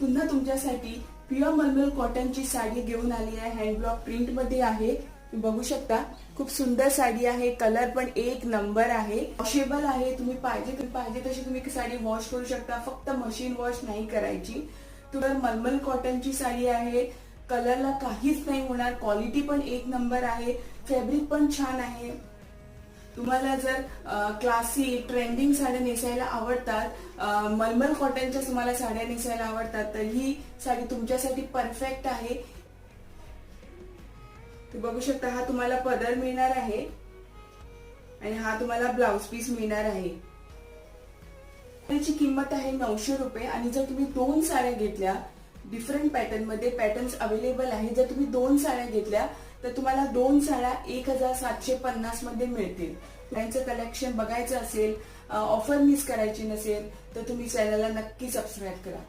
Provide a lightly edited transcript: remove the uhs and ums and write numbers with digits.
पुन्हा तुमच्यासाठी प्युअर मलमल कॉटनची साडी घेऊन आली आहे. हँड ब्लॉक प्रिंट मध्ये आहे. तुम्ही बघू शकता खूप सुंदर साडी आहे. कलर पण एक नंबर आहे. वॉशेबल आहे. तुम्ही पाहिजे तशी तुम्ही साडी वॉश करू शकता. फक्त मशीन वॉश नाही करायची. तुला मलमल कॉटनची साडी आहे. कलरला काहीच नाही होणार. क्वालिटी पण एक नंबर आहे. फॅब्रिक पण छान आहे. तुम्हाला जर क्लासी ट्रेंडिंग साड्या नेसायला आवडतात, मलमल कॉटनच्या तुम्हाला साड्या नेसायला आवडतात, तर ही साडी तुमच्यासाठी परफेक्ट आहे. तुम्ही बघू शकता हा तुम्हाला पदर मिळणार आहे आणि हा तुम्हाला ब्लाउज पीस मिळणार आहे. त्याची किंमत आहे 900 रुपये. आणि जर तुम्ही 2 साड्या घेतल्या डिफरंट पॅटर्न मध्ये, पॅटर्न्स अवेलेबल आहे, जर तुम्ही 2 साड्या घेतल्या तर तुम्हाला 2 साड्या 1750 मध्ये मिळतील. त्यांचं कलेक्शन बघायचं असेल, ऑफर मिस करायची नसेल तर तुम्ही चॅनलला नक्की सबस्क्राईब करा.